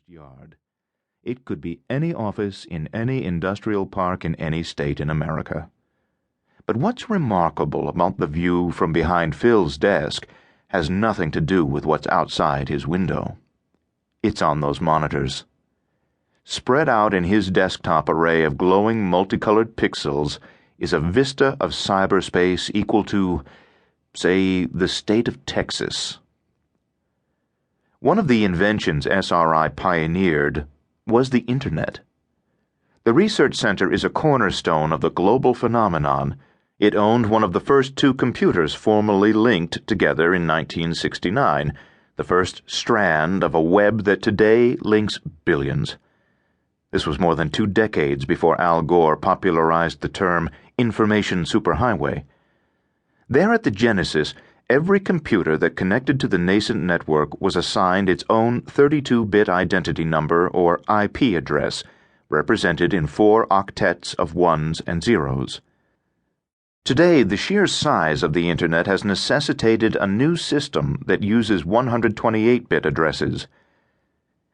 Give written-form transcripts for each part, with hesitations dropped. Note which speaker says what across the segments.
Speaker 1: yard. It could be any office in any industrial park in any state in America. But what's remarkable about the view from behind Phil's desk has nothing to do with what's outside his window. It's on those monitors. Spread out in his desktop array of glowing multicolored pixels is a vista of cyberspace equal to, say, the state of Texas. One of the inventions SRI pioneered was the Internet. The research center is a cornerstone of the global phenomenon. It owned one of the first two computers formally linked together in 1969, the first strand of a web that today links billions. This was more than 2 decades before Al Gore popularized the term information superhighway. There at the genesis, every computer that connected to the nascent network was assigned its own 32-bit identity number or IP address, represented in 4 octets of ones and zeros. Today, the sheer size of the Internet has necessitated a new system that uses 128-bit addresses.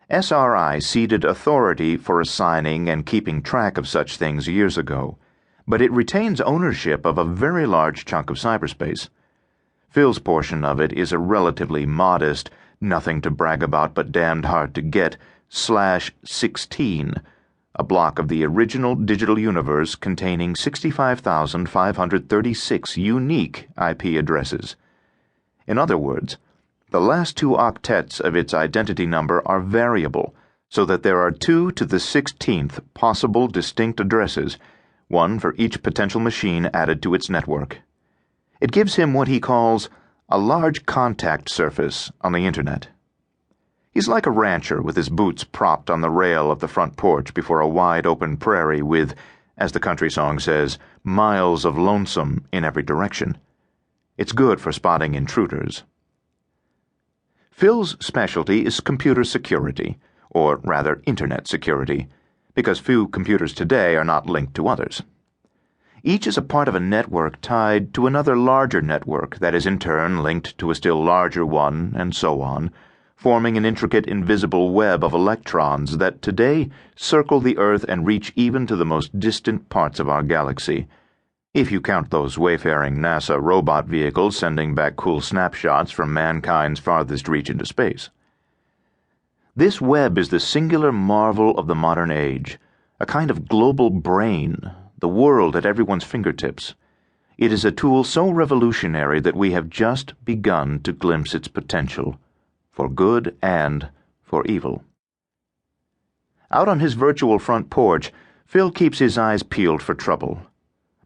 Speaker 1: SRI ceded authority for assigning and keeping track of such things years ago, but it retains ownership of a very large chunk of cyberspace. Phil's portion of it is a relatively modest, nothing to brag about but damned hard to get, /16, a block of the original digital universe containing 65,536 unique IP addresses. In other words, the last 2 octets of its identity number are variable, so that there are 2 to the 16th possible distinct addresses, one for each potential machine added to its network. It gives him what he calls a large contact surface on the Internet. He's like a rancher with his boots propped on the rail of the front porch before a wide-open prairie with, as the country song says, miles of lonesome in every direction. It's good for spotting intruders. Phil's specialty is computer security, or rather Internet security, because few computers today are not linked to others. Each is a part of a network tied to another larger network that is in turn linked to a still larger one, and so on, forming an intricate invisible web of electrons that today circle the Earth and reach even to the most distant parts of our galaxy, if you count those wayfaring NASA robot vehicles sending back cool snapshots from mankind's farthest reach into space. This web is the singular marvel of the modern age, a kind of global brain, the world at everyone's fingertips. It is a tool so revolutionary that we have just begun to glimpse its potential, for good and for evil. Out on his virtual front porch, Phil keeps his eyes peeled for trouble.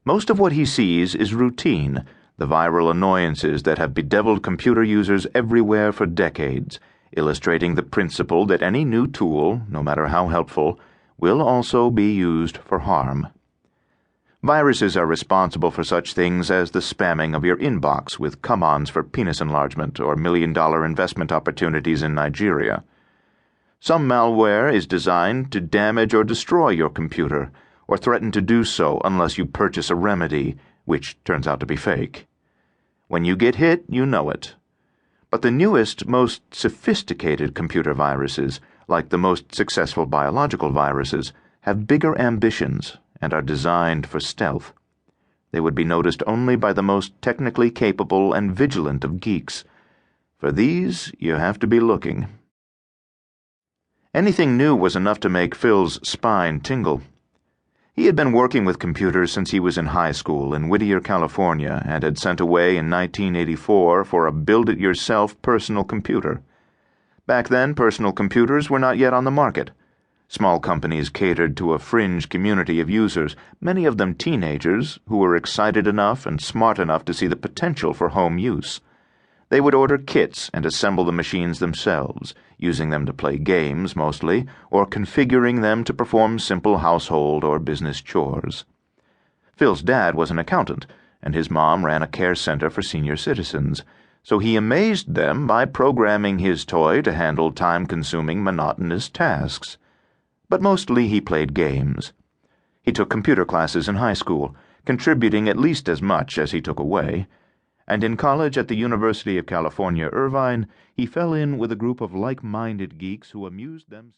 Speaker 1: Most of what he sees is routine, the viral annoyances that have bedeviled computer users everywhere for decades, illustrating the principle that any new tool, no matter how helpful, will also be used for harm. Viruses are responsible for such things as the spamming of your inbox with come-ons for penis enlargement or million-dollar investment opportunities in Nigeria. Some malware is designed to damage or destroy your computer, or threaten to do so unless you purchase a remedy, which turns out to be fake. When you get hit, you know it. But the newest, most sophisticated computer viruses, like the most successful biological viruses, have bigger ambitions and are designed for stealth. They would be noticed only by the most technically capable and vigilant of geeks. For these, you have to be looking. Anything new was enough to make Phil's spine tingle. He had been working with computers since he was in high school in Whittier, California, and had sent away in 1984 for a build-it-yourself personal computer. Back then, personal computers were not yet on the market. Small companies catered to a fringe community of users, many of them teenagers who were excited enough and smart enough to see the potential for home use. They would order kits and assemble the machines themselves, using them to play games mostly, or configuring them to perform simple household or business chores. Phil's dad was an accountant, and his mom ran a care center for senior citizens, so he amazed them by programming his toy to handle time-consuming, monotonous tasks. But mostly he played games. He took computer classes in high school, contributing at least as much as he took away, and in college at the University of California, Irvine, he fell in with a group of like-minded geeks who amused themselves.